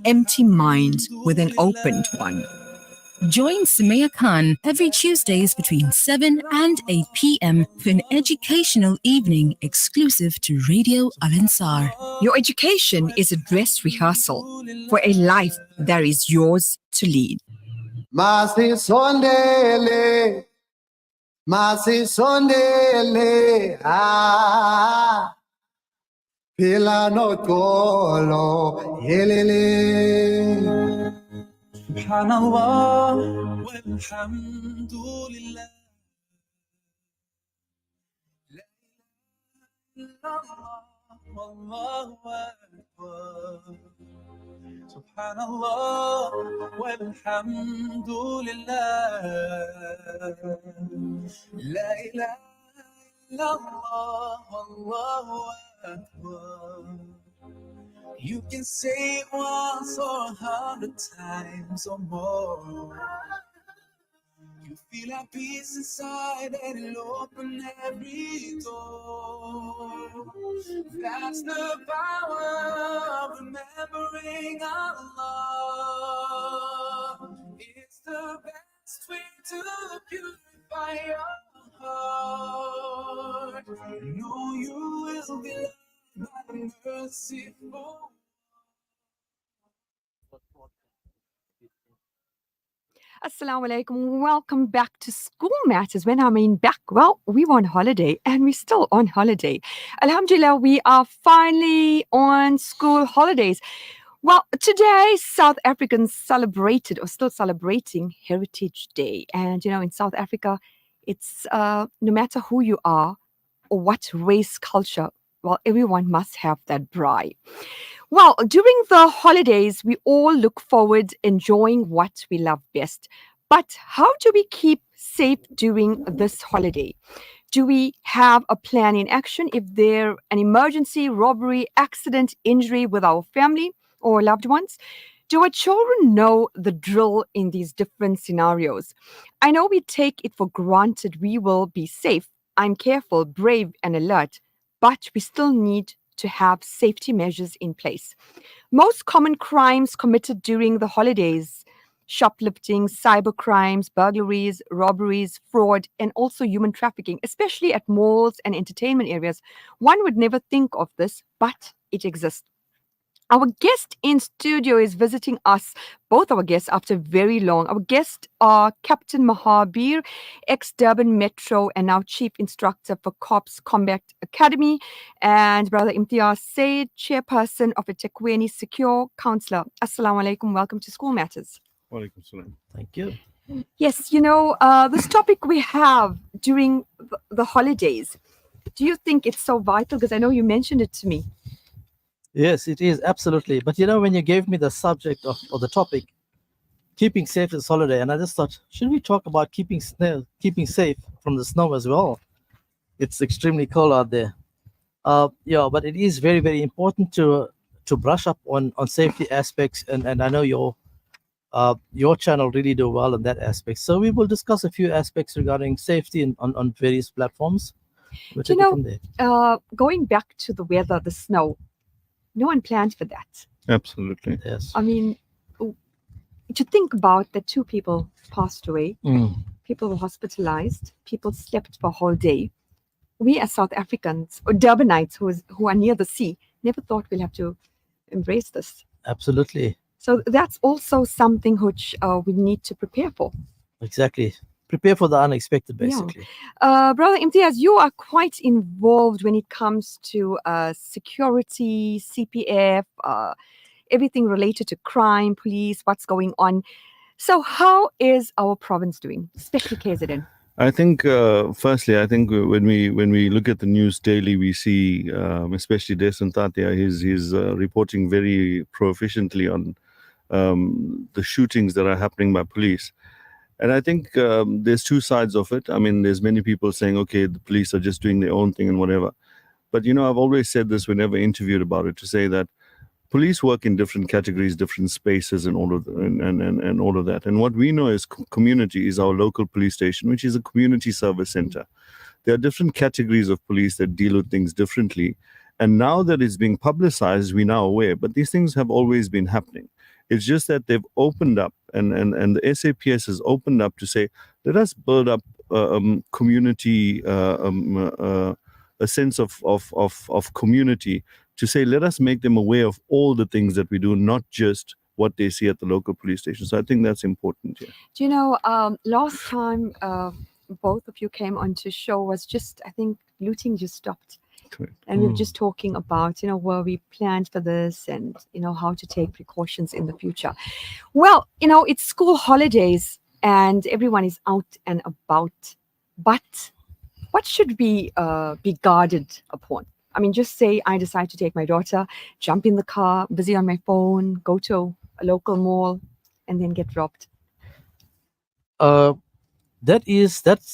empty mind with an opened one. Join Sumaya Khan every Tuesdays between 7 and 8 p.m. for an educational evening exclusive to Radio Al-Ansar. Your education is a dress rehearsal for a life that is yours to lead. Masi sondele, pila no tolo, yelele. Subhanallah, walhamdulillah. La ilaha illallah, wallahu akbar. Subhanallah, walhamdulillah. La ilaha illallah, wallahu akbar. You can say it once or 100 times or more. You feel that peace inside and it'll open every door. That's the power of remembering Allah. It's the best way to purify your heart. You know you will be loved by the merciful. Assalamu alaikum. Welcome back to School Matters. When I mean back, well, we were on holiday and we're still on holiday. Alhamdulillah, we are finally on school holidays. Well, today, South Africans celebrated or still celebrating Heritage Day. And, in South Africa, it's no matter who you are or what race, culture, well, everyone must have that braai. Well, during the holidays, we all look forward enjoying what we love best. But how do we keep safe during this holiday? Do we have a plan in action if there's an emergency, robbery, accident, injury with our family or loved ones? Do our children know the drill in these different scenarios? I know we take it for granted we will be safe. I'm careful, brave, and alert, but we still need to have safety measures in place. Most common crimes committed during the holidays: shoplifting, cyber crimes, burglaries, robberies, fraud, and also human trafficking, especially at malls and entertainment areas. One would never think of this, but it exists. Our guest in studio is visiting us, both our guests, after very long. Our guests are Captain Mahabir, ex-Durban Metro and now Chief Instructor for Corps Combat Academy, and Brother Imtiaz Said, Chairperson of the eThekwini Secure Councillor. Assalamu alaikum. Welcome to School Matters. Walaikum salam. Thank you. Yes, this topic we have during the holidays, do you think it's so vital? Because I know you mentioned it to me. Yes, it is, absolutely. But when you gave me the subject of the topic, keeping safe this holiday, and I just thought, should we talk about keeping safe from the snow as well? It's extremely cold out there. But it is very, very important to brush up on safety aspects, and I know your channel really do well in that aspect. So we will discuss a few aspects regarding safety on various platforms. We'll take it from there. Going back to the weather, the snow, no one planned for that. Absolutely. Yes. I mean, to think about that 2 people passed away, people were hospitalized, people slept for a whole day. We as South Africans or Durbanites who are near the sea never thought we'll have to embrace this. Absolutely. So that's also something which we need to prepare for. Exactly. Prepare for the unexpected, basically. Brother Imtiaz, you are quite involved when it comes to security, CPF, everything related to crime, police, what's going on. So how is our province doing, especially KZN? I think, firstly, when we look at the news daily, we see, especially Desan Tatia, he's reporting very proficiently on the shootings that are happening by police. And I think there's 2 sides of it. I mean, there's many people saying, okay, the police are just doing their own thing and whatever. But, I've always said this whenever interviewed about it, to say that police work in different categories, different spaces, and all of that. And what we know is community is our local police station, which is a community service center. There are different categories of police that deal with things differently. And now that it's being publicized, we're now aware. But these things have always been happening. It's just that they've opened up, and the SAPS has opened up to say, let us build up community, a sense of community, to say, let us make them aware of all the things that we do, not just what they see at the local police station. So I think that's important. Yeah. Do you know, last time both of you came onto show was just, I think, looting just stopped. Correct. And we were just talking about, where we planned for this and, how to take precautions in the future. Well, it's school holidays and everyone is out and about. But what should we be guarded upon? I mean, just say I decide to take my daughter, jump in the car, busy on my phone, go to a local mall, and then get robbed. That's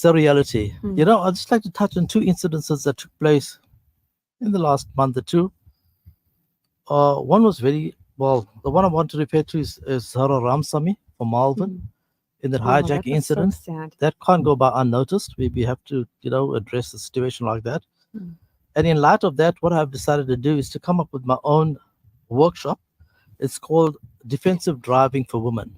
the reality. I'd just like to touch on two incidences that took place in the last month or two. One was the one I want to refer to is Zahra Ramsamy from Malvern in that hijacking that was incident. So sad. That can't go by unnoticed. We have to, address the situation like that. And in light of that, what I've decided to do is to come up with my own workshop. It's called Defensive Driving for Women.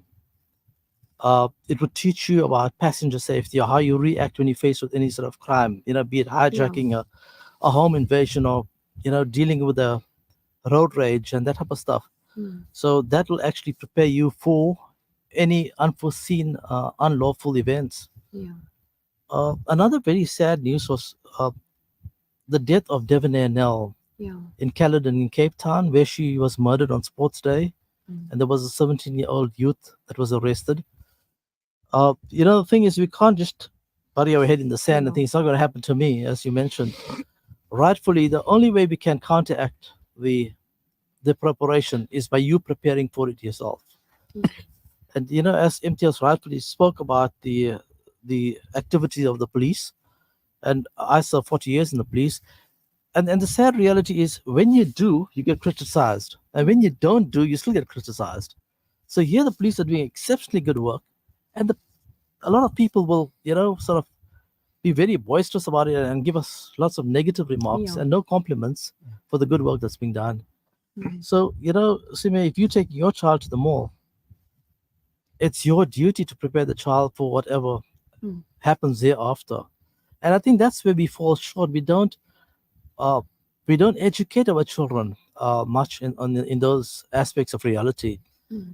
It would teach you about passenger safety, or how you react when you're faced with any sort of crime, be it hijacking, a home invasion, or, dealing with a road rage and that type of stuff. So that will actually prepare you for any unforeseen, unlawful events. Another very sad news was the death of Devonair Nell in Caledon in Cape Town, where she was murdered on Sports Day. And there was a 17-year-old youth that was arrested. The thing is, we can't just bury our head in the sand and think it's not going to happen to me, as you mentioned. Rightfully, the only way we can counteract the preparation is by you preparing for it yourself. And as Imtiaz rightfully spoke about the activity of the police, and I served 40 years in the police, and the sad reality is, when you do, you get criticized, and when you don't do, you still get criticized. So here the police are doing exceptionally good work, and a lot of people will sort of be very boisterous about it and give us lots of negative remarks and no compliments for the good work that's being done. So Sime, if you take your child to the mall, it's your duty to prepare the child for whatever happens thereafter. And I think that's where we fall short. We don't educate our children much in those aspects of reality.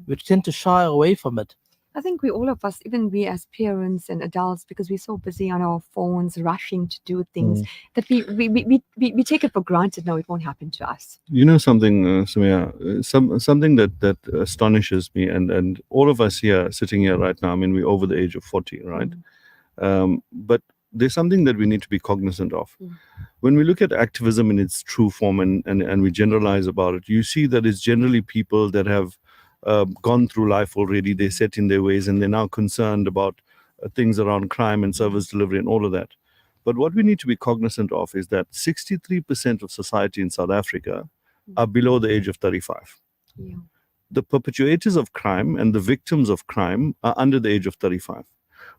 We tend to shy away from it. I think all of us, even we as parents and adults, because we're so busy on our phones, rushing to do things, that we take it for granted. No, it won't happen to us. Something, Sumaya, something that astonishes me, and all of us here, sitting here right now, I mean, we're over the age of 40, right? But there's something that we need to be cognizant of. When we look at activism in its true form and we generalize about it, you see that it's generally people that have gone through life already. They're set in their ways, and they're now concerned about things around crime and service delivery and all of that. But what we need to be cognizant of is that 63% of society in South Africa are below the age of 35. The perpetrators of crime and the victims of crime are under the age of 35.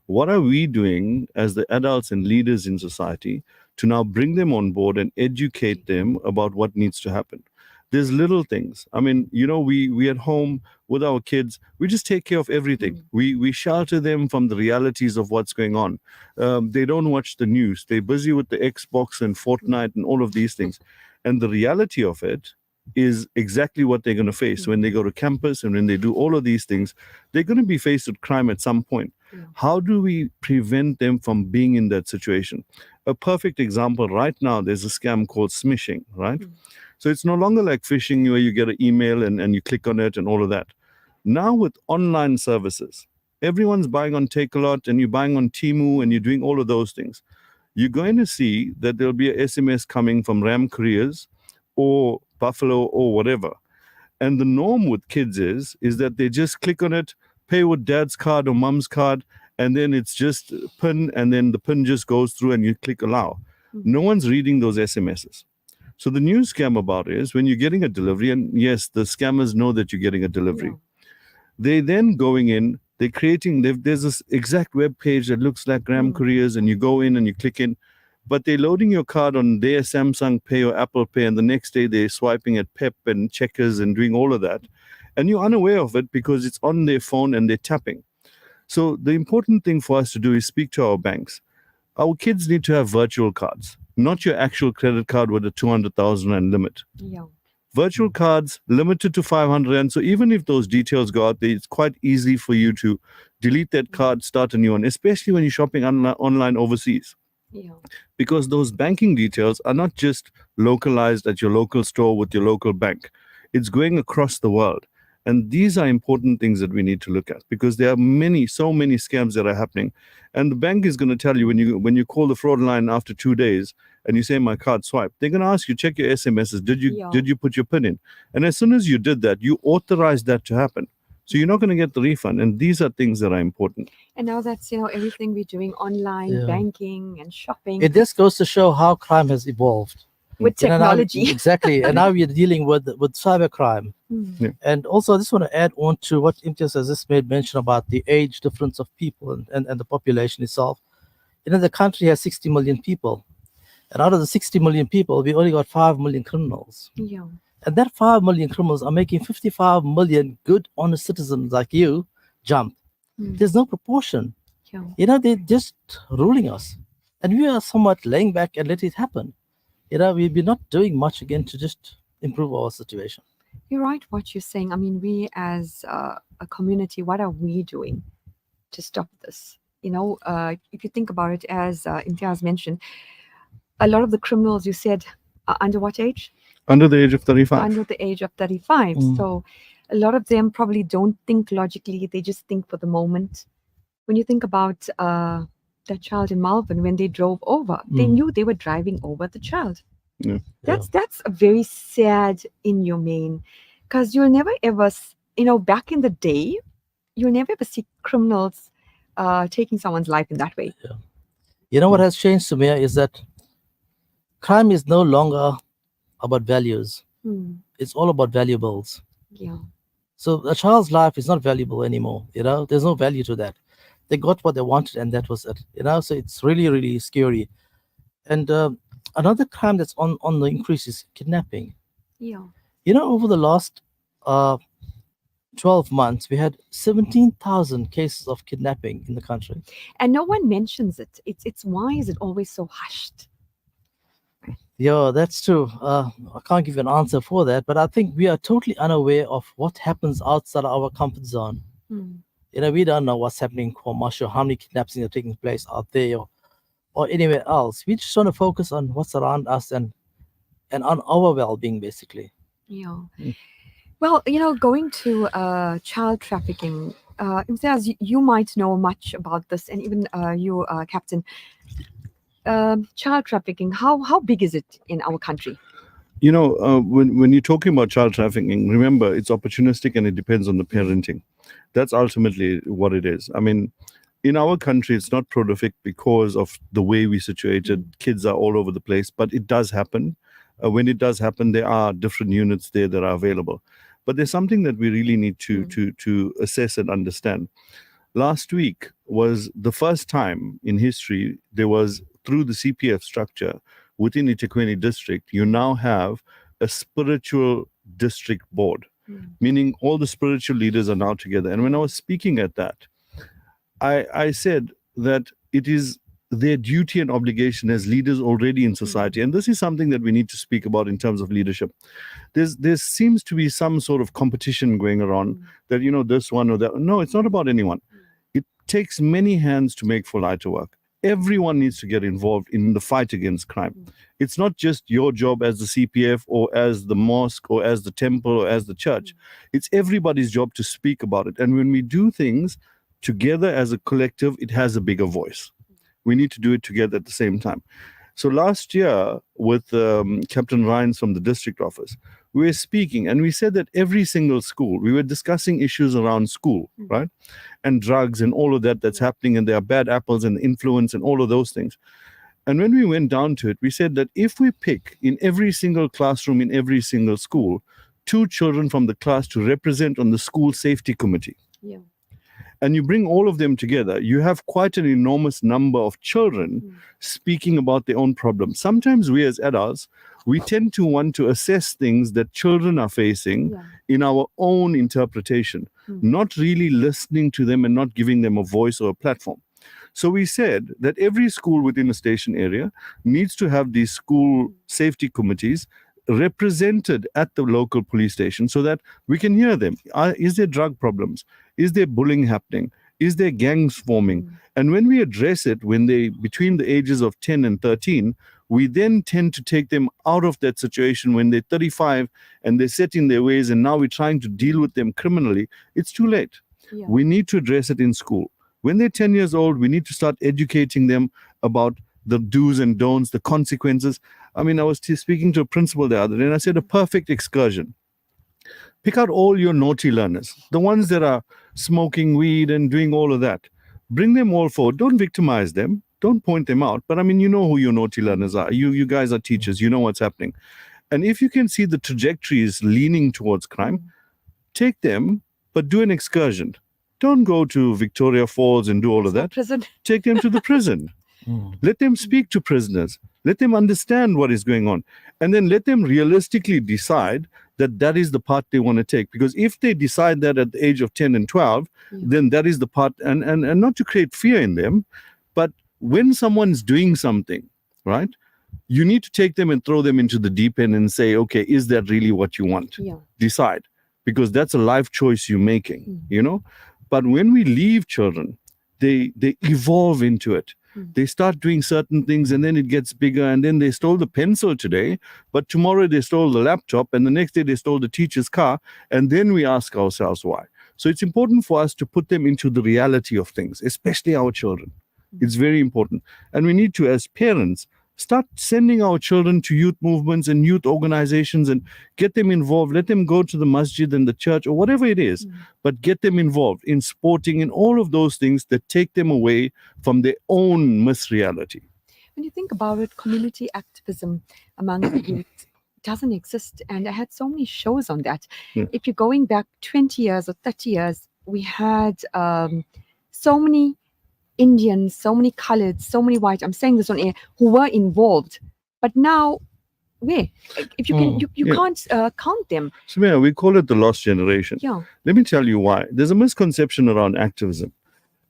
What are we doing as the adults and leaders in society to now bring them on board and educate them about what needs to happen? There's little things. I mean, we at home with our kids, we just take care of everything. We shelter them from the realities of what's going on. They don't watch the news. They're busy with the Xbox and Fortnite and all of these things. And the reality of it is exactly what they're going to face when they go to campus, and when they do all of these things, they're going to be faced with crime at some point. How do we prevent them from being in that situation? A perfect example right now, there's a scam called smishing, right? So it's no longer like phishing where you get an email and you click on it and all of that. Now with online services, everyone's buying on Takealot and you're buying on Temu and you're doing all of those things. You're going to see that there'll be an SMS coming from Ram Couriers or Buffalo or whatever. And the norm with kids is that they just click on it, pay with dad's card or mom's card, and then it's just PIN, and then the PIN just goes through and you click allow. No one's reading those SMSs. So the new scam about it is when you're getting a delivery, and yes, the scammers know that you're getting a delivery. They then going in, there's this exact web page that looks like Ram Couriers, and you go in and you click in. but they're loading your card on their Samsung Pay or Apple Pay, and the next day they're swiping at Pep and Checkers and doing all of that. And you're unaware of it because it's on their phone and they're tapping. So the important thing for us to do is speak to our banks. Our kids need to have virtual cards, not your actual credit card with a 200,000 Rand limit. Yeah. Virtual cards limited to 500 Rand. So even if those details go out there, it's quite easy for you to delete that card, start a new one, especially when you're shopping online overseas. Yeah. Because those banking details are not just localized at your local store with your local bank. It's going across the world. And these are important things that we need to look at, because there are so many scams that are happening. And the bank is going to tell you when you call the fraud line after 2 days and you say my card swiped, they're going to ask you, check your SMSs. Did you put your PIN in? And as soon as you did that, you authorized that to happen. So you're not going to get the refund. And these are things that are important. And now that's, everything we're doing online, Yeah. banking and shopping It just goes to show how crime has evolved. with You know, now- technology. exactly. And now we're dealing with cybercrime. Mm. And also, I just want to add on to what Imtiaz has just made mention about the age difference of people and the population itself. The country has 60 million people. And out of the 60 million people, we only got 5 million criminals. Yeah. And that 5 million criminals are making 55 million good, honest citizens like you jump. Mm. There's no proportion. Yeah. They're just ruling us. And we are somewhat laying back and let it happen. We've been not doing much again to just improve our situation. You're right what you're saying. I mean, we as a community, what are we doing to stop this? If you think about it, as Imtiaz mentioned, a lot of the criminals, you said, are under what age? Under the age of 35. Under the age of 35. Mm. So a lot of them probably don't think logically. They just think for the moment. When you think about that child in Malvern, when they drove over, they Mm. knew they were driving over the child. Yeah. That's a very sad, inhumane, because you'll never ever, back in the day, you'll never ever see criminals taking someone's life in that way. What has changed, Sumia, is that crime is no longer about values. Hmm. It's all about valuables. Yeah. So a child's life is not valuable anymore. There's no value to that. They got what they wanted, and that was it. So it's really, really scary. And another crime that's on the increase is kidnapping. Yeah. Over the last 12 months, we had 17,000 cases of kidnapping in the country. And no one mentions it. It's why is it always so hushed? Yeah, that's true. I can't give you an answer for that, but I think we are totally unaware of what happens outside our comfort zone. Hmm. We don't know what's happening in Kwamashu, how many kidnappings are taking place out there or anywhere else. We just want to focus on what's around us and on our well-being, basically. Yeah. Mm. Well, going to child trafficking, Imtiaz, you might know much about this, and even you, Captain. Child trafficking, how big is it in our country? When you're talking about child trafficking, remember it's opportunistic and it depends on the parenting. That's ultimately what it is. I mean, in our country, it's not prolific because of the way we're situated. Kids are all over the place, but it does happen. When it does happen, there are different units there that are available. But there's something that we really need to assess and understand. Last week was the first time in history there was, through the CPF structure within eThekwini district, you now have a spiritual district board, meaning all the spiritual leaders are now together. And when I was speaking at that, I said that it is their duty and obligation as leaders already in society. And this is something that we need to speak about in terms of leadership. There seems to be some sort of competition going around that, this one or that. No, it's not about anyone. It takes many hands to make Fulaita work. Everyone needs to get involved in the fight against crime. It's not just your job as the CPF or as the mosque or as the temple or as the church. It's everybody's job to speak about it. And when we do things together as a collective, it has a bigger voice. We need to do it together at the same time. So last year with Captain Ryan from the district office, we were speaking and we said that every single school, we were discussing issues around school, right? And drugs and all of that's happening, and there are bad apples and influence and all of those things. And when we went down to it, we said that if we pick in every single classroom, in every single school, 2 children from the class to represent on the school safety committee, and you bring all of them together, you have quite an enormous number of children speaking about their own problems. Sometimes we as adults, we tend to want to assess things that children are facing in our own interpretation, not really listening to them and not giving them a voice or a platform. So we said that every school within a station area needs to have these school safety committees represented at the local police station so that we can hear them. Is there drug problems? Is there bullying happening? Is there gangs forming? And when we address it, when they between the ages of 10 and 13, we then tend to take them out of that situation when they're 35 and they're set in their ways, and now we're trying to deal with them criminally. It's too late. We need to address it in school. When they're 10 years old, we need to start educating them about the do's and don'ts, the consequences. I mean, I was speaking to a principal the other day, and I said, a perfect excursion. Pick out all your naughty learners, the ones that are smoking weed and doing all of that. Bring them all forward. Don't victimize them. Don't point them out. But I mean, you know who your naughty learners are. You guys are teachers. You know what's happening. And if you can see the trajectory is leaning towards crime, take them, but do an excursion. Don't go to Victoria Falls and do all of that. Prison. Take them to the prison. Let them speak to prisoners. Let them understand what is going on. And then let them realistically decide that that is the part they want to take. Because if they decide that at the age of 10 and 12, then that is the part, and not to create fear in them, but when someone's doing something, right, you need to take them and throw them into the deep end and say, okay, is that really what you want? Decide. Because that's a life choice you're making, you know? But when we leave children, they evolve into it. They start doing certain things, and then it gets bigger, and then they stole the pencil today, but tomorrow they stole the laptop, and the next day they stole the teacher's car, and then we ask ourselves why. So it's important for us to put them into the reality of things, especially our children. It's very important. And we need to, as parents, start sending our children to youth movements and youth organizations and get them involved. Let them go to the masjid and the church or whatever it is, but get them involved in sporting and all of those things that take them away from their own misreality. When you think about it, community activism among the youth doesn't exist. And I had so many shows on that. If you're going back 20 years or 30 years, we had so many Indians, so many colored, so many white, I'm saying this on air, who were involved. But now, where? If you can, you can't count them. So we call it the lost generation. Yeah. Let me tell you why. There's a misconception around activism.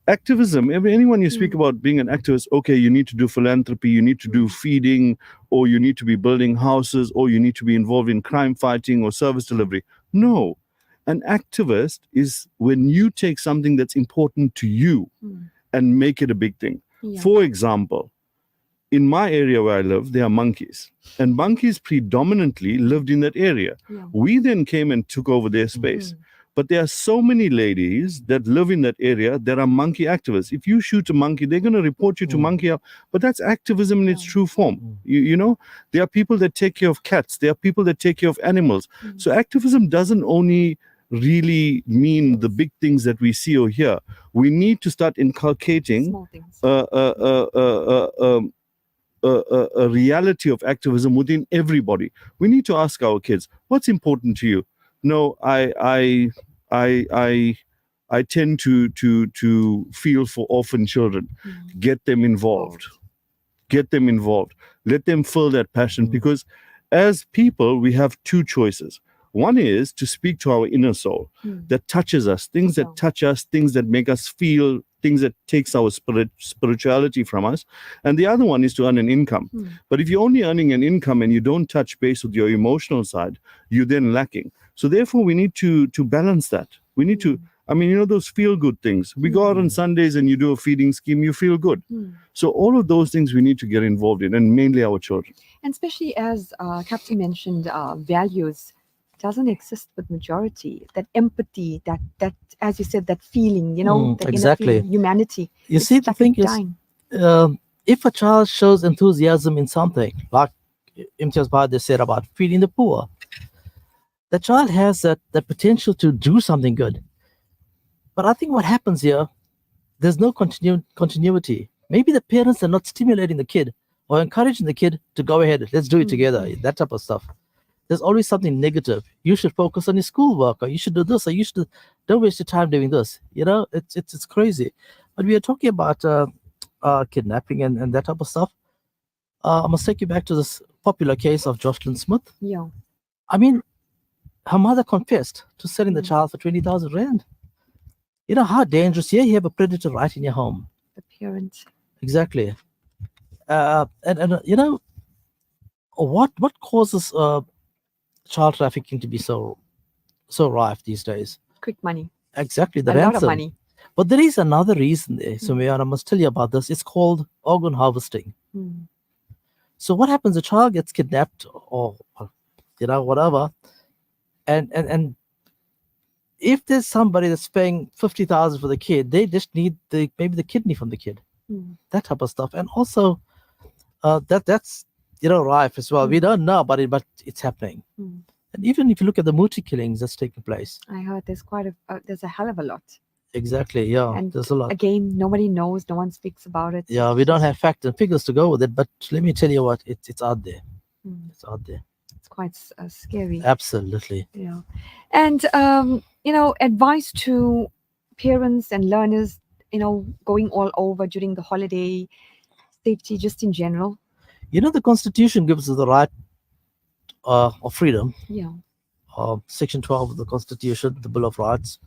Activism, anyone you speak about being an activist, okay, you need to do philanthropy, you need to do feeding, or you need to be building houses, or you need to be involved in crime fighting or service delivery. No. An activist is when you take something that's important to you and make it a big thing. For example, in my area where I live, there are monkeys. And monkeys predominantly lived in that area. We then came and took over their space. But there are so many ladies that live in that area that are monkey activists. If you shoot a monkey, they're going to report you to monkey. But that's activism in its true form. You know, there are people that take care of cats. There are people that take care of animals. So activism doesn't only really mean the big things that we see or hear. We need to start inculcating a reality of activism within everybody. We need to ask our kids, what's important to you? No, I tend to feel for orphan children. Get them involved. Get them involved. Let them feel that passion, because as people, we have two choices. One is to speak to our inner soul that touches us, things that touch us, things that make us feel, things that takes our spirituality from us. And the other one is to earn an income. But if you're only earning an income and you don't touch base with your emotional side, you're then lacking. So therefore, we need to balance that. We need to, I mean, you know, those feel-good things. We go out on Sundays and you do a feeding scheme, you feel good. So all of those things we need to get involved in, and mainly our children. And especially as Captain mentioned, values doesn't exist with majority. That empathy, that as you said, that feeling, you know, that exactly. inner feeling, humanity. You see, the thing is, if a child shows enthusiasm in something, like Imtiaz Bahadur said about feeding the poor, the child has that potential to do something good. But I think what happens here, there's no continuity. Maybe the parents are not stimulating the kid or encouraging the kid to go ahead. Let's do it together. That type of stuff. there's always something negative. You should focus on your schoolwork, or you should do this, or you should don't waste your time doing this. It's crazy. But we are talking about kidnapping and that type of stuff. I must take you back to this popular case of Jocelyn Smith. Yeah. I mean, her mother confessed to selling the Mm. child for 20,000 rand. You know how dangerous. Here you have a predator right in your home. The parent. Exactly. And what causes child trafficking to be so rife these days? Quick money. Exactly, the A lot of ransom. money. But there is another reason there, Sumaya, and I must tell you about this. It's called organ harvesting. Mm. So what happens? A child gets kidnapped or whatever, and if there's somebody that's paying 50,000 for the kid, they just need maybe the kidney from the kid, Mm. that type of stuff. And also, that's rife as well. We don't know about it, but it's happening. Mm. And even if you look at the Muti killings that's taking place, I heard there's a hell of a lot. exactly, yeah, And there's a lot. Again, nobody knows. No one speaks about it. Yeah, we don't have facts and figures to go with it, but let me tell you what, it's out there. Mm. It's out there. It's quite scary. Absolutely. Yeah. And advice to parents and learners, going all over during the holiday, safety just in general. The Constitution gives us the right of freedom. Yeah. Section 12 of the Constitution, the Bill of Rights.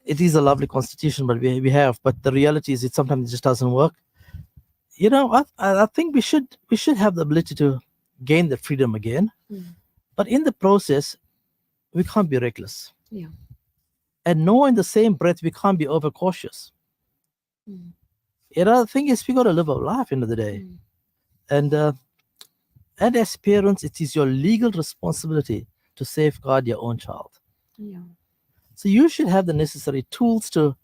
It is a lovely Constitution, but we have. But the reality is, it sometimes just doesn't work. I think we should have the ability to gain the freedom again. Mm. But in the process, we can't be reckless. Yeah. And no, in the same breath, we can't be overcautious. Mm. The thing is, we got to live our life end of the day. Mm. And as parents, it is your legal responsibility to safeguard your own child. Yeah. So you should have the necessary tools to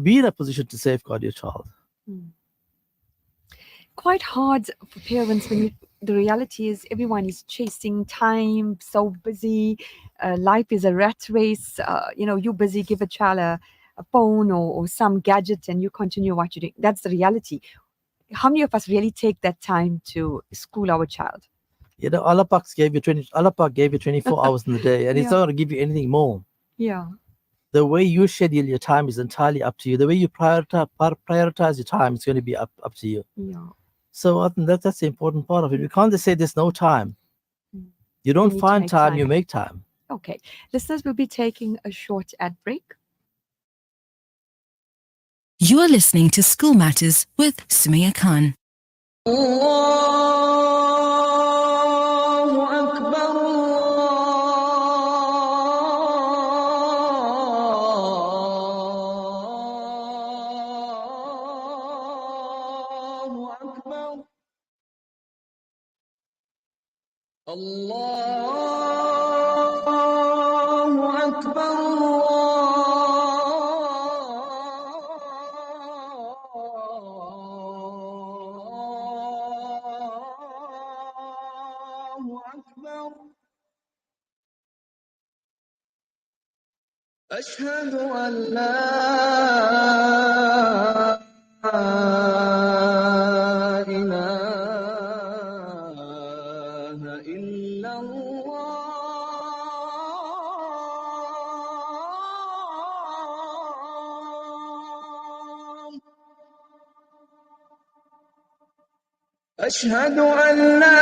be in a position to safeguard your child. Mm. Quite hard for parents when the reality is everyone is chasing time, so busy. Life is a rat race. You're busy, give a child a phone or some gadget and you continue what you're doing. That's the reality. How many of us really take that time to school our child? Allah Pak gave you 24 hours in the day, and He's Yeah. not going to give you anything more. Yeah. The way you schedule your time is entirely up to you. The way you prioritize your time is going to be up to you. Yeah. So I think that's the important part of it. We can't just say there's no time. Mm. You don't need to find make time, time. you make time. Okay. Listeners will be taking a short ad break. You are listening to School Matters with Sumaya Khan. الله أكبر الله أكبر الله أكبر الله أكبر أشهد أن لا إله إلا الله أشهد أن لا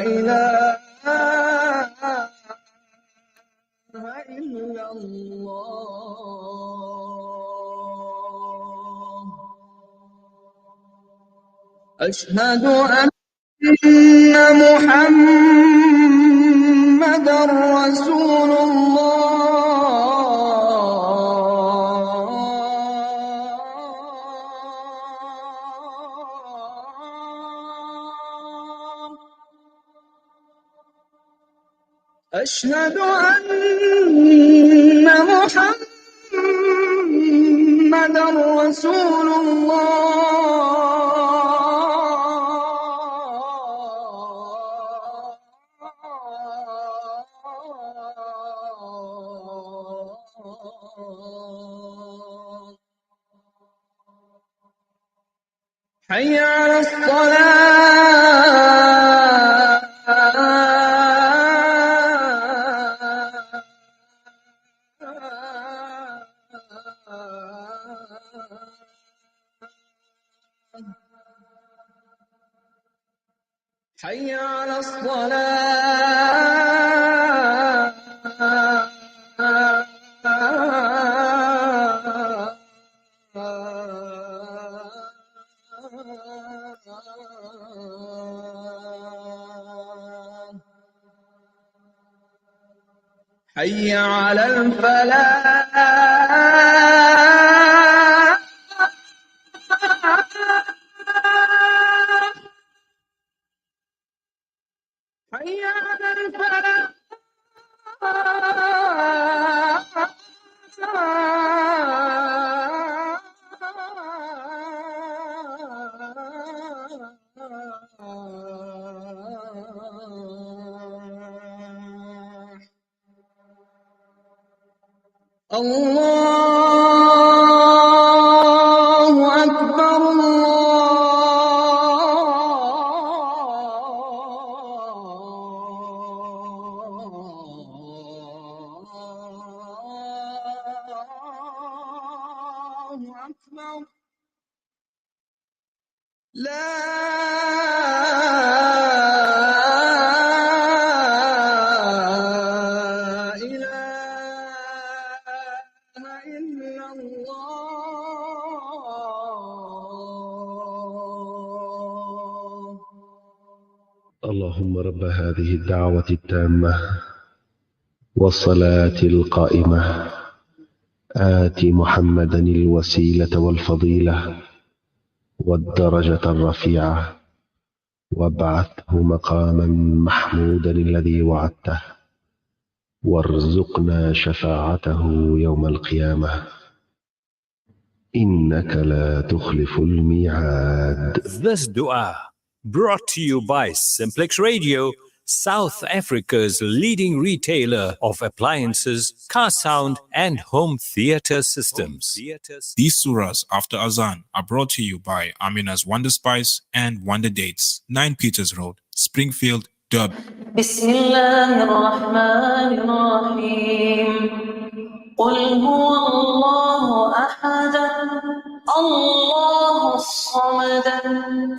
إله إلا الله أشهد أن محمدا رسول الله أشهد أن محمدا رسول الله حي على الصلاة حي على الصلاة حي على الفلاح حي على الفلاح الله أكبر الله أكبر لا إله إلا الله اللهم رب هذه الدعوة التامة والصلاة القائمة آت محمدا الوسيلة والفضيلة والدرجة الرفيعة وابعثه مقاما محمودا الذي وعدته وارزقنا شفاعته يوم القيامة إنك لا تخلف الميعاد. This dua brought to you by Simplex Radio, South Africa's leading retailer of appliances, car sound and home theater systems. These surahs after Azan are brought to you by Amina's Wonder Spice and Wonder Dates, 9 Peters Road, Springfield, Durban. بسم الله الرحمن الرحيم قل هو الله أحد الله الصمد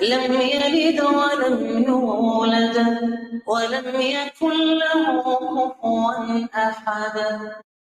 لم يلد ولم يولد ولم يكن له كفوا أحد.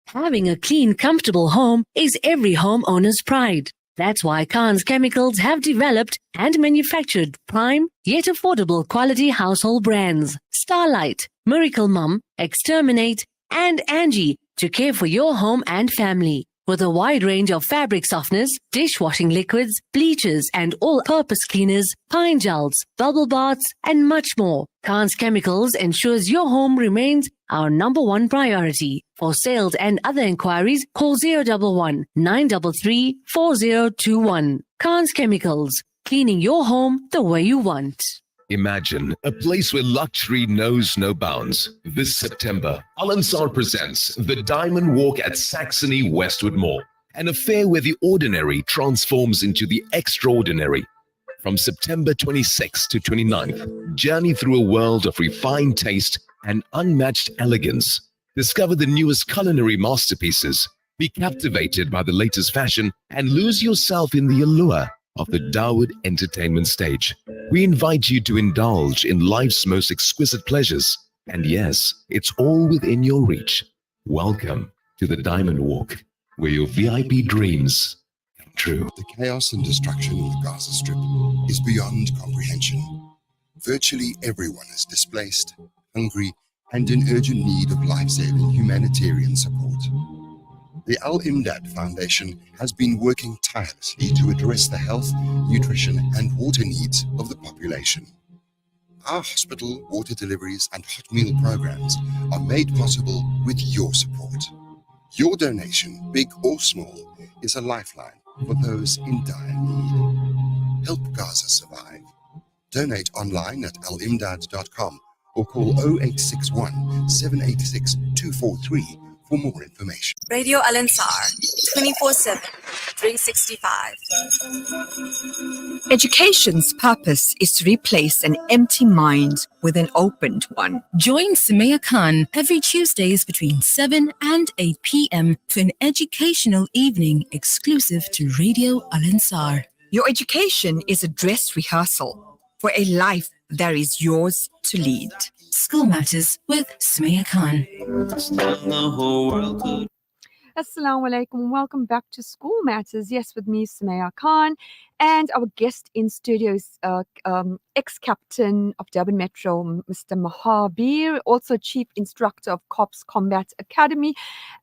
Having a clean, comfortable home is every homeowner's pride. That's why Khan's Chemicals have developed and manufactured prime yet affordable quality household brands Starlight, Miracle Mum, Exterminate, and Angie to care for your home and family. With a wide range of fabric softeners, dishwashing liquids, bleachers, and all-purpose cleaners, pine gels, bubble baths, and much more, Khan's Chemicals ensures your home remains our number one priority. For sales and other inquiries, call 011 933 4021. Khan's Chemicals, cleaning your home the way you want. Imagine a place where luxury knows no bounds. This September, Al Ansar presents the Diamond Walk at Saxony Westwood Mall, an affair where the ordinary transforms into the extraordinary. From September 26th to 29th, journey through a world of refined taste and unmatched elegance. Discover the newest culinary masterpieces, be captivated by the latest fashion, and lose yourself in the allure of the Dawood Entertainment Stage. We invite you to indulge in life's most exquisite pleasures. And yes, it's all within your reach. Welcome to the Diamond Walk, where your VIP dreams come true. The chaos and destruction in the Gaza Strip is beyond comprehension. Virtually everyone is displaced, hungry, and in urgent need of life-saving humanitarian support. The Al-Imdad Foundation has been working tirelessly to address the health, nutrition, and water needs of the population. Our hospital, water deliveries, and hot meal programs are made possible with your support. Your donation, big or small, is a lifeline for those in dire need. Help Gaza survive. Donate online at alimdad.com or call 0861 786 243 for more information. Radio Al Ansar, 24/7. 365. Education's purpose is to replace an empty mind with an opened one. Join Sumaya Khan every Tuesdays between 7 and 8 p.m. for an educational evening exclusive to Radio Al Ansar. Your education is a dress rehearsal for a life that is yours to lead. School Matters with Sumaya Khan. Assalamu alaikum. Welcome back to School Matters. Yes, with me, Sumaya Khan. And our guest in studio is ex-captain of Durban Metro, Mr. Mahabir, also chief instructor of Corps Combat Academy,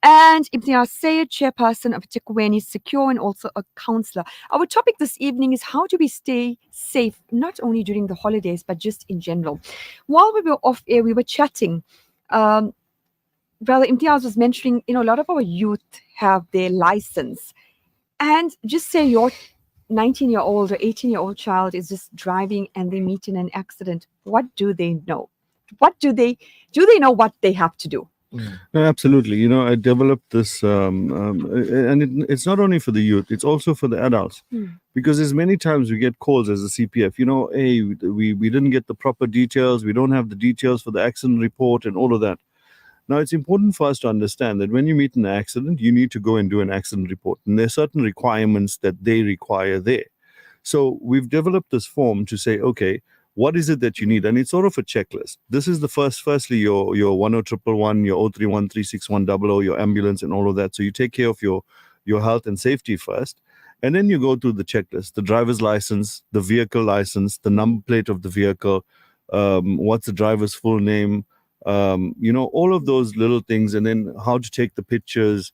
and Imtiaz Sayed, chairperson of Tikweni Secure, and also a counselor. Our topic this evening is how do we stay safe, not only during the holidays, but just in general. While we were off air, we were chatting. Brother Imtiaz was mentioning, a lot of our youth have their license. And just say your 19-year-old or 18-year-old child is just driving and they meet in an accident. What do they know? Do they know what they have to do? No, absolutely. I developed this, and it's not only for the youth, it's also for the adults. Because there's many times we get calls as a CPF, hey, we didn't get the proper details, we don't have the details for the accident report and all of that. Now, it's important for us to understand that when you meet an accident, you need to go and do an accident report. And there are certain requirements that they require there. So we've developed this form to say, okay, what is it that you need? And it's sort of a checklist. This is the firstly, your 10111, your 031 36100, your ambulance and all of that. So you take care of your health and safety first. And then you go through the checklist, the driver's license, the vehicle license, the number plate of the vehicle, what's the driver's full name, all of those little things, and then how to take the pictures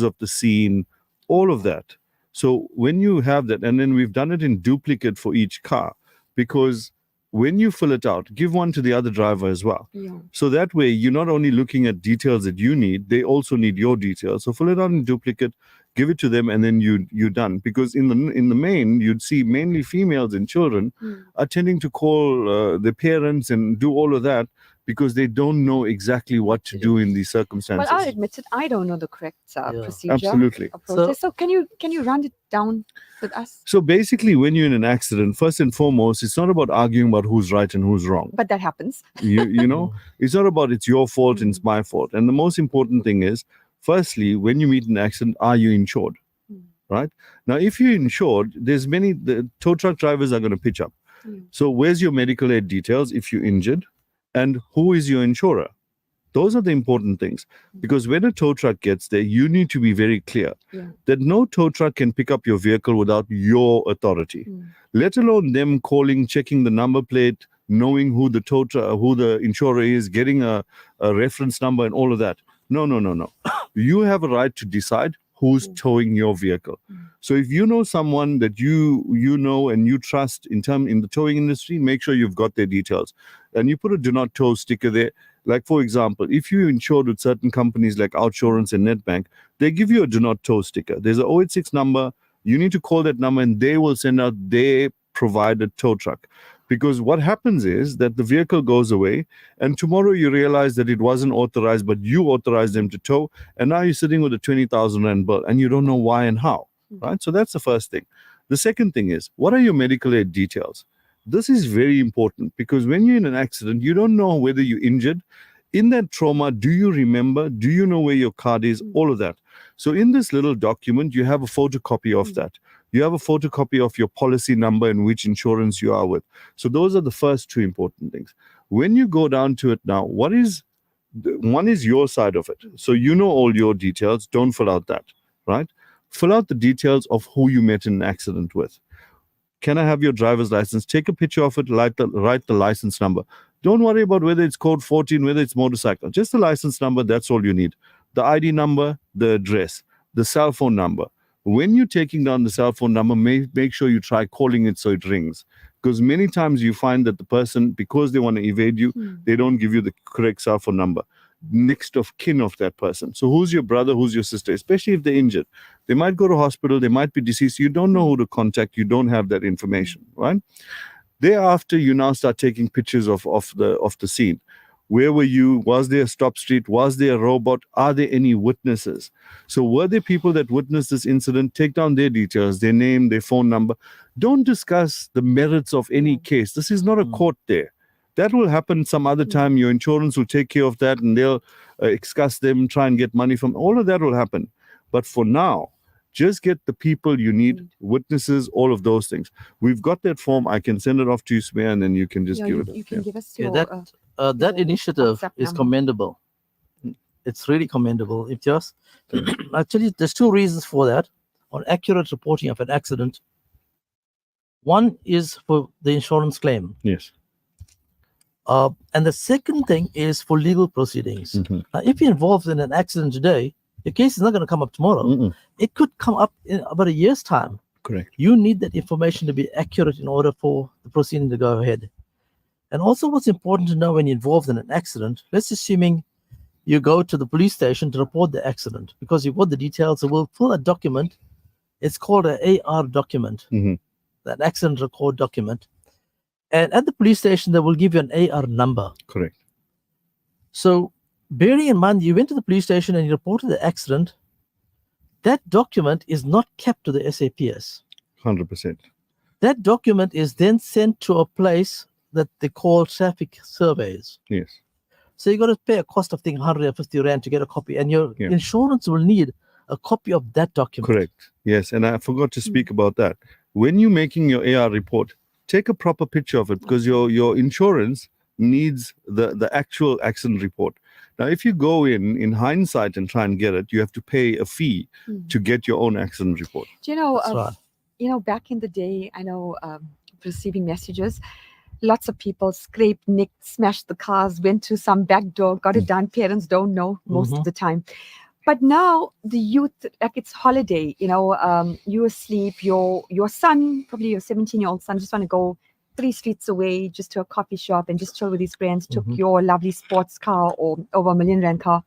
of the scene, all of that. So when you have that, and then we've done it in duplicate for each car, because when you fill it out, give one to the other driver as well. Yeah. So that way, you're not only looking at details that you need, they also need your details. So fill it out in duplicate, give it to them, and then you're done. Because in the main, you'd see mainly females and children are tending to call their parents and do all of that, because they don't know exactly what to do in these circumstances. Well, I admit it, I don't know the correct procedure. Absolutely. So can you run it down with us? So basically, when you're in an accident, first and foremost, it's not about arguing about who's right and who's wrong. But that happens. It's not about it's your fault and it's my fault. And the most important thing is, firstly, when you meet an accident, are you insured? Right? Now, if you're insured, the tow truck drivers are going to pitch up. So where's your medical aid details if you're injured? And who is your insurer? Those are the important things. Because when a tow truck gets there, you need to be very clear that no tow truck can pick up your vehicle without your authority, let alone them calling, checking the number plate, knowing who the insurer is, getting a reference number and all of that. No. You have a right to decide who's towing your vehicle. So if you know someone that you know and you trust in the towing industry, make sure you've got their details. And you put a do not tow sticker there. Like, for example, if you're insured with certain companies like Outsurance and Nedbank, they give you a do not tow sticker. There's an 086 number. You need to call that number and they will send out their provided tow truck. Because what happens is that the vehicle goes away and tomorrow you realize that it wasn't authorized, but you authorized them to tow. And now you're sitting with a 20,000 Rand bill and you don't know why and how, right? So that's the first thing. The second thing is, what are your medical aid details? This is very important because when you're in an accident, you don't know whether you're injured. In that trauma, do you remember? Do you know where your card is? All of that. So in this little document, you have a photocopy of that. You have a photocopy of your policy number and which insurance you are with. So those are the first two important things. When you go down to it now, one is your side of it. So you know all your details. Don't fill out that, right? Fill out the details of who you met in an accident with. Can I have your driver's license? Take a picture of it, write the license number. Don't worry about whether it's code 14, whether it's motorcycle. Just the license number, that's all you need. The ID number, the address, the cell phone number. When you're taking down the cell phone number, make sure you try calling it so it rings. Because many times you find that the person, because they want to evade you, they don't give you the correct cell phone number. Next of kin of that person. So who's your brother, who's your sister, especially if they're injured. They might go to hospital, they might be deceased. You don't know who to contact. You don't have that information, right? Thereafter, you now start taking pictures of the scene. Where were you? Was there a stop street? Was there a robot? Are there any witnesses? So were there people that witnessed this incident? Take down their details, their name, their phone number. Don't discuss the merits of any case. This is not a court there. That will happen some other time. Your insurance will take care of that, and they'll excuse them, try and get money from. All of that will happen. But for now, just get the people you need, witnesses, all of those things. We've got that form. I can send it off to you, Smear, and then you can just give it. You can give us Yeah, your that initiative WhatsApp is number. commendable. It's really commendable. It just actually, there's two reasons for that. On accurate reporting of an accident, one is for the insurance claim, Yes. and the second thing is for legal proceedings. Now, if you're involved in an accident today, your case is not going to come up tomorrow. It could come up in about a year's time. Correct. You need that information to be accurate in order for the proceeding to go ahead. And also, what's important to know when you're involved in an accident, let's assuming you go to the police station to report the accident because you've got the details. So we'll fill a document. It's called an AR document, an accident record document. And at the police station, they will give you an AR number. Correct. So bearing in mind, you went to the police station and you reported the accident, that document is not kept to the SAPS. 100%. That document is then sent to a place that they call traffic surveys. Yes. So you got to pay a cost of 150 Rand to get a copy, and your insurance will need a copy of that document. Correct. Yes. And I forgot to speak about that. When you're making your AR report, take a proper picture of it because your insurance needs the actual accident report. Now, if you go in hindsight and try and get it, you have to pay a fee to get your own accident report. Do you know, That's right. you know, back in the day, I know receiving messages, lots of people scraped, nicked, smashed the cars, went to some back door, got it done. Parents don't know most of the time. But now the youth, like it's holiday, you know, you asleep, your son, probably your 17-year-old son, just want to go 3 streets away just to a coffee shop and just chill with his friends, took your lovely sports car or over $1 million Rand car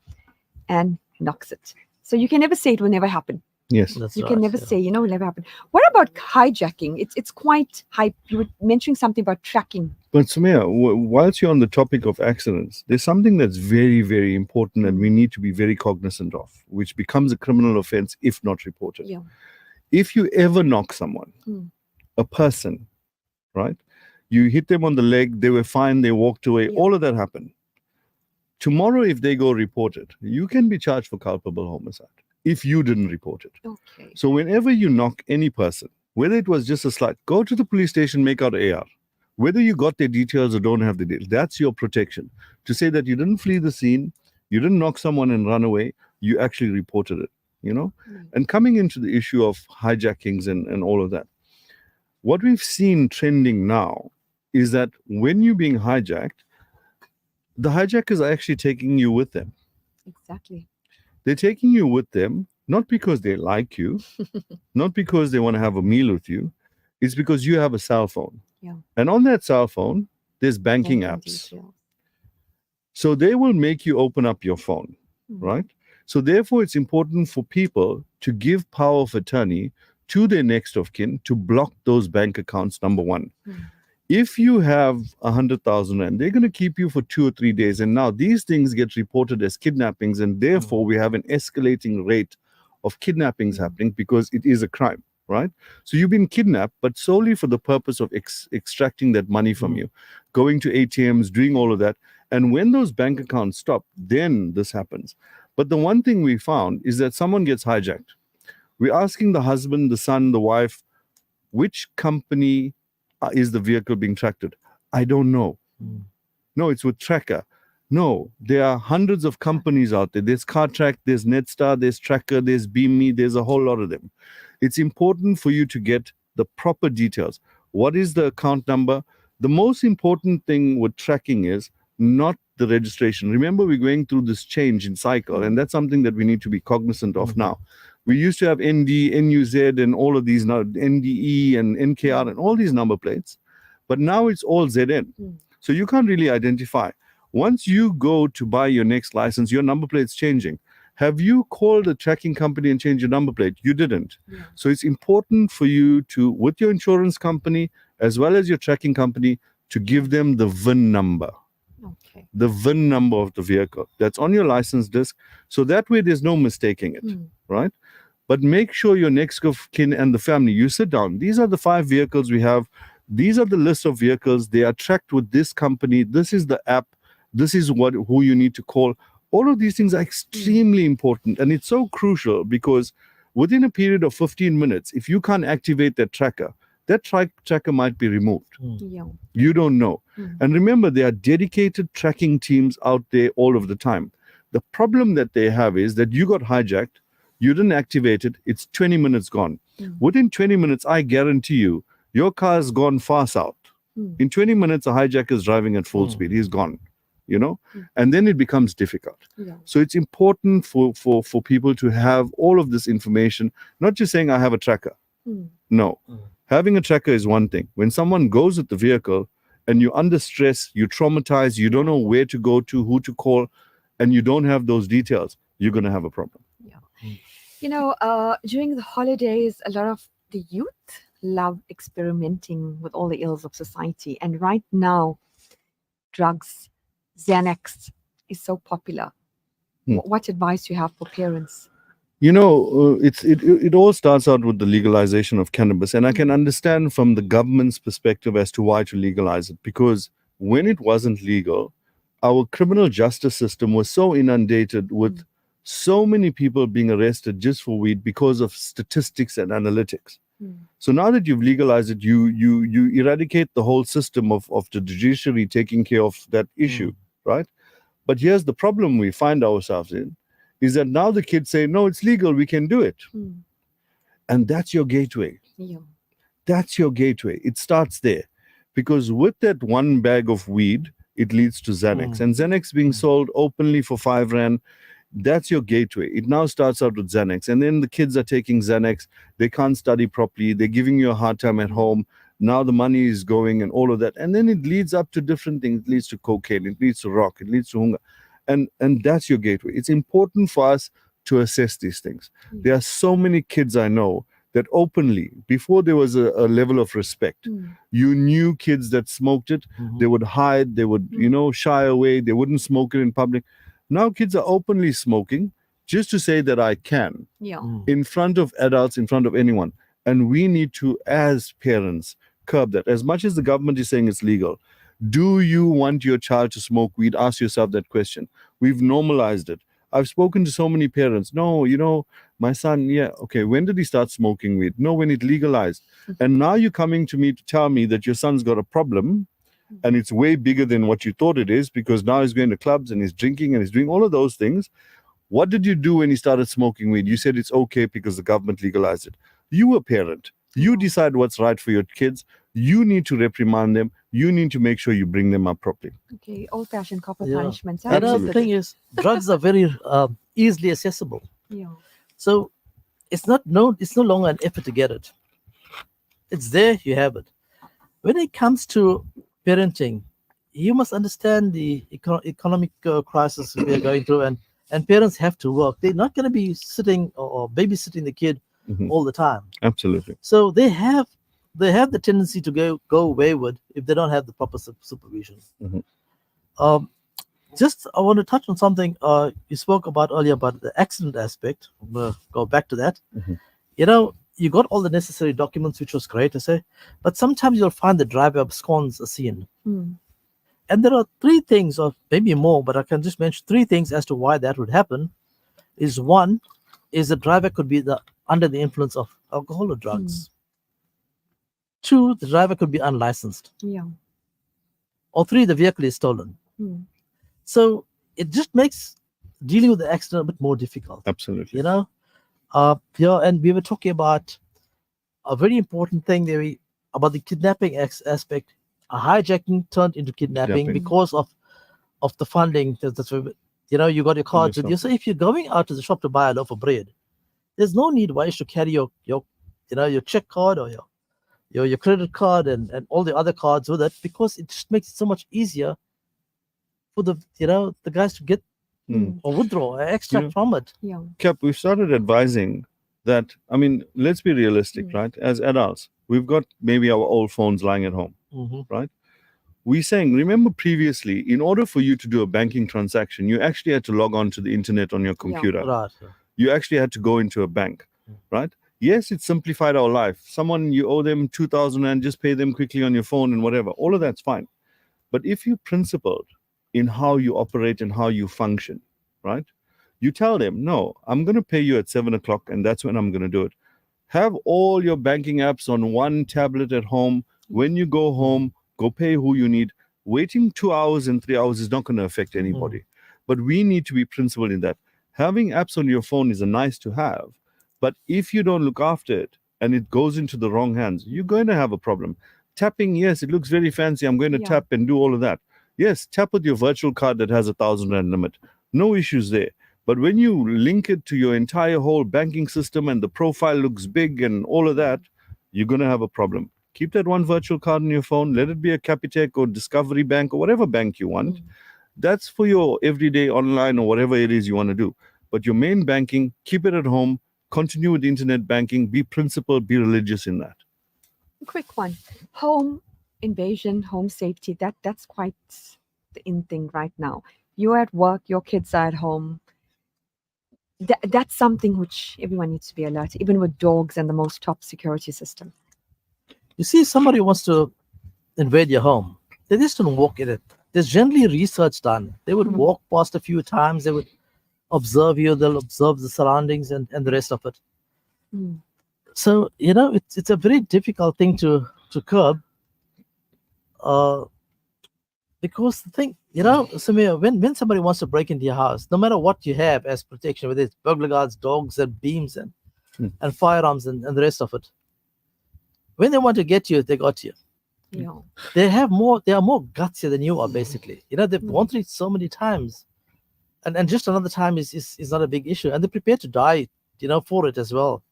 and knocks it. So you can never say it will never happen. Yes. You can never say, you know, it will never happen. What about hijacking? It's quite hype. You were mentioning something about tracking. But Sumaya, whilst you're on the topic of accidents, there's something that's very, very important and we need to be very cognizant of, which becomes a criminal offense if not reported. Yeah. If you ever knock someone, a person, right? You hit them on the leg, they were fine, they walked away, all of that happened. Tomorrow, if they go report it, you can be charged for culpable homicide if you didn't report it. Okay. So whenever you knock any person, whether it was just a slight, go to the police station, make out AR. Whether you got their details or don't have the details, that's your protection. To say that you didn't flee the scene, you didn't knock someone and run away, you actually reported it, you know? And coming into the issue of hijackings and all of that, what we've seen trending now is that when you're being hijacked, the hijackers are actually taking you with them. Exactly. They're taking you with them, not because they like you, not because they want to have a meal with you. It's because you have a cell phone. Yeah. And on that cell phone, there's banking apps. Details. So they will make you open up your phone, right? So therefore, it's important for people to give power of attorney to their next of kin to block those bank accounts, number one. If you have 100,000 Rand, they're going to keep you for 2 or 3 days. And now these things get reported as kidnappings. And therefore, we have an escalating rate of kidnappings happening because it is a crime, right? So you've been kidnapped, but solely for the purpose of extracting that money from you, going to ATMs, doing all of that. And when those bank accounts stop, then this happens. But the one thing we found is that someone gets hijacked. We're asking the husband, the son, the wife, which company is the vehicle being tracked? I don't know. No, it's with Tracker. No, there are hundreds of companies out there. There's CarTrack, there's Netstar, there's Tracker, there's BeamMe, there's a whole lot of them. It's important for you to get the proper details. What is the account number? The most important thing with tracking is not the registration. Remember, we're going through this change in cycle, and that's something that we need to be cognizant of now. We used to have ND, NUZ, and all of these now, NDE and NKR and all these number plates, but now it's all ZN. So you can't really identify. Once you go to buy your next license, your number plate's changing. Have you called a tracking company and changed your number plate? You didn't. So it's important for you to, with your insurance company, as well as your tracking company, to give them the VIN number. Okay. the VIN number of the vehicle that's on your license disc. So that way there's no mistaking it, right? But make sure your next of kin and the family, you sit down. These are the 5 vehicles we have. These are the list of vehicles. They are tracked with this company. This is the app. This is who you need to call. All of these things are extremely important. And it's so crucial because within a period of 15 minutes, if you can't activate that tracker, that tracker might be removed. Yeah. You don't know. And remember, there are dedicated tracking teams out there all of the time. The problem that they have is that you got hijacked, you didn't activate it, it's 20 minutes gone. Within 20 minutes, I guarantee you, your car has gone far south. In 20 minutes, a hijacker is driving at full speed. He's gone, and then it becomes difficult. Yeah. So it's important for people to have all of this information, not just saying, I have a tracker. No. Having a tracker is one thing. When someone goes with the vehicle and you're under stress, you're traumatized, you don't know where to go to, who to call, and you don't have those details, you're going to have a problem. During the holidays, a lot of the youth love experimenting with all the ills of society. And right now, drugs, Xanax is so popular. What advice do you have for parents? It all starts out with the legalization of cannabis. And I can understand from the government's perspective as to why to legalize it. Because when it wasn't legal, our criminal justice system was so inundated with so many people being arrested just for weed because of statistics and analytics. So now that you've legalized it, you eradicate the whole system of the judiciary taking care of that issue, right? But here's the problem we find ourselves in, is that now the kids say, no, it's legal, we can do it. And that's your gateway. Yeah. That's your gateway. It starts there. Because with that one bag of weed, it leads to Xanax. And Xanax being sold openly for 5 Rand, that's your gateway. It now starts out with Xanax. And then the kids are taking Xanax. They can't study properly. They're giving you a hard time at home. Now the money is going and all of that. And then it leads up to different things. It leads to cocaine. It leads to rock. It leads to hunger. And that's your gateway. It's important for us to assess these things. There are so many kids I know that openly, before there was a level of respect, you knew kids that smoked it. They would hide. They would, shy away. They wouldn't smoke it in public. Now kids are openly smoking just to say that I can. Yeah. In front of adults, in front of anyone. And we need to, as parents, curb that. As much as the government is saying it's legal, do you want your child to smoke weed? Ask yourself that question. We've normalized it. I've spoken to so many parents. No, my son, okay, when did he start smoking weed? No, when it legalized. And now you're coming to me to tell me that your son's got a problem and it's way bigger than what you thought it is, because now he's going to clubs and he's drinking and he's doing all of those things. What did you do when he started smoking weed? You said it's okay because the government legalized it. You a parent. You decide what's right for your kids. You need to reprimand them. You need to make sure you bring them up properly. Okay, old-fashioned corporal punishments. Another thing is, drugs are very easily accessible. Yeah. So it's no longer an effort to get it. It's there, you have it. When it comes to parenting, you must understand the economic crisis we are going through, and parents have to work. They're not going to be sitting or babysitting the kid all the time. Absolutely. So they have the tendency to go wayward if they don't have the proper supervision. I want to touch on something you spoke about earlier about the accident aspect. We'll go back to that. You got all the necessary documents, which was great to say, but sometimes you'll find the driver absconds a scene. And there are 3 things, or maybe more, but I can just mention 3 things as to why that would happen. One is the driver could be under the influence of alcohol or drugs. 2, the driver could be unlicensed. Yeah. Or 3, the vehicle is stolen. So it just makes dealing with the accident a bit more difficult. Absolutely. And we were talking about a very important thing there about the kidnapping aspect. A hijacking turned into kidnapping because of the funding. That's where, you got your cards with you. So if you're going out to the shop to buy a loaf of bread, there's no need why you should carry your check card or your credit card and all the other cards with it, because it just makes it so much easier for the guys to get or withdraw or extract from it. Yeah. Cap, we've started advising that, let's be realistic, right? As adults, we've got maybe our old phones lying at home, right? we're saying, remember previously, in order for you to do a banking transaction, you actually had to log on to the internet on your computer. Right. You actually had to go into a bank, right? Yes, it simplified our life. Someone, you owe them 2,000 and just pay them quickly on your phone and whatever. All of that's fine. But if you're principled in how you operate and how you function, right? You tell them, no, I'm going to pay you at 7 o'clock and that's when I'm going to do it. Have all your banking apps on one tablet at home. When you go home, go pay who you need. Waiting 2 hours and 3 hours is not going to affect anybody. But we need to be principled in that. Having apps on your phone is a nice to have. But if you don't look after it and it goes into the wrong hands, you're going to have a problem. Tapping, yes, it looks very fancy. I'm going to tap and do all of that. Yes, tap with your virtual card that has 1,000 Rand limit. No issues there. But when you link it to your entire whole banking system and the profile looks big and all of that, you're going to have a problem. Keep that one virtual card on your phone. Let it be a Capitec or Discovery Bank or whatever bank you want. That's for your everyday online or whatever it is you want to do. But your main banking, keep it at home. Continue with internet banking. Be principled. Be religious in that. Quick one. Home invasion, home safety. That's quite the in thing right now. You're at work. Your kids are at home. That's something which everyone needs to be alert, even with dogs and the most top security system. You see, somebody wants to invade your home. They just don't walk in it. There's generally research done. They would walk past a few times. They would observe you. They'll observe the surroundings and the rest of it. So, it's a very difficult thing to curb. Because the thing, Samir, when somebody wants to break into your house, no matter what you have as protection, whether it's burglar guards, dogs, and beams, and firearms, and the rest of it, when they want to get you, they got you. Yeah. They are more gutsier than you are, basically. They've gone through it so many times, and just another time is not a big issue, and they're prepared to die, for it as well.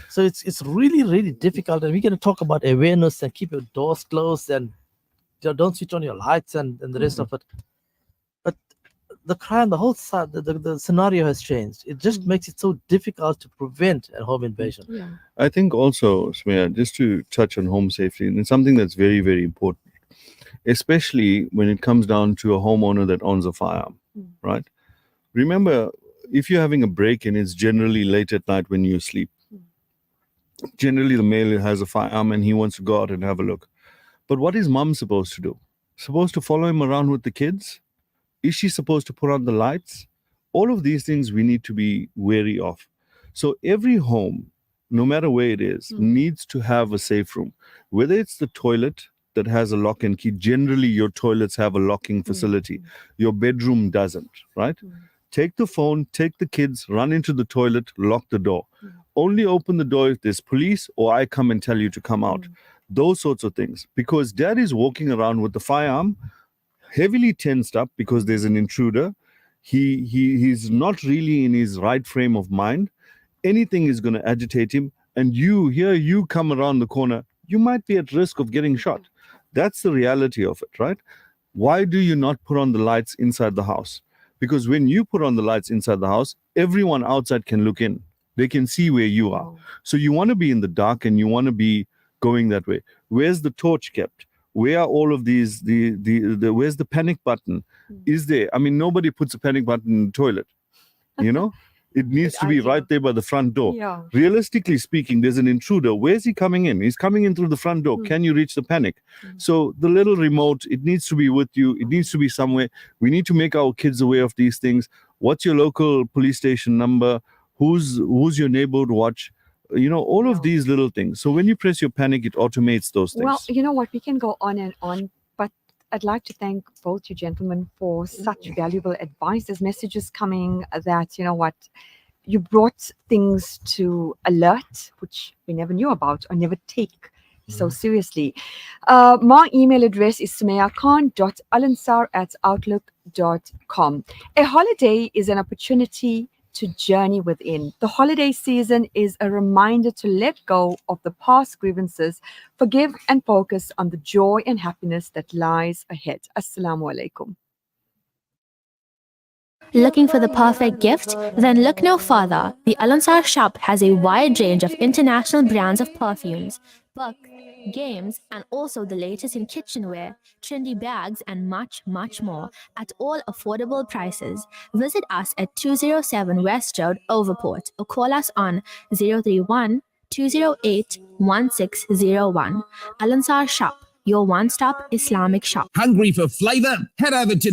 So it's really, really difficult, and we're going to talk about awareness and keep your doors closed and don't switch on your lights and the rest of it. But the crime, the whole side, the scenario has changed. It just makes it so difficult to prevent a home invasion. Yeah. I think also, Smear, just to touch on home safety, and it's something that's very, very important, especially when it comes down to a homeowner that owns a firearm, right? Remember, if you're having a break-in, it's generally late at night when you sleep. Generally, the male has a firearm and he wants to go out and have a look. But what is mom supposed to do? Supposed to follow him around with the kids? Is she supposed to put on the lights? All of these things we need to be wary of. So every home, no matter where it is, needs to have a safe room. Whether it's the toilet that has a lock and key, generally your toilets have a locking facility. Your bedroom doesn't, right? Take the phone, take the kids, run into the toilet, lock the door. Only open the door if there's police or I come and tell you to come out. Those sorts of things. Because dad is walking around with the firearm, heavily tensed up because there's an intruder. He's not really in his right frame of mind. Anything is going to agitate him. And you come around the corner, you might be at risk of getting shot. That's the reality of it, right? Why do you not put on the lights inside the house? Because when you put on the lights inside the house, everyone outside can look in. They can see where you are. So you want to be in the dark and you want to be going that way. Where's the torch kept? Where are all of these, where's the panic button? Is there? I mean, nobody puts a panic button in the toilet, It needs to be right there by the front door. Yeah. Realistically speaking, there's an intruder. Where's he coming in? He's coming in through the front door. Can you reach the panic? So the little remote, it needs to be with you. It needs to be somewhere. We need to make our kids aware of these things. What's your local police station number? Who's your neighborhood watch? All of these little things. So when you press your panic, it automates those things. Well, you know what? We can go on and on, but I'd like to thank both you gentlemen for such valuable advice. There's messages coming that, you brought things to alert, which we never knew about or never take so seriously. My email address is sumayakhan.alansar@outlook.com. A holiday is an opportunity to journey within. The holiday season is a reminder to let go of the past grievances, forgive and focus on the joy and happiness that lies ahead. Assalamu alaikum. Looking for the perfect gift? Then look no further. The Al Ansar shop has a wide range of international brands of perfumes, book, games, and also the latest in kitchenware, trendy bags, and much, much more at all affordable prices. Visit us at 207 West Road, Overport, or call us on 031 208 1601. Al Ansar Shop, your one-stop Islamic shop. Hungry for flavor? Head over to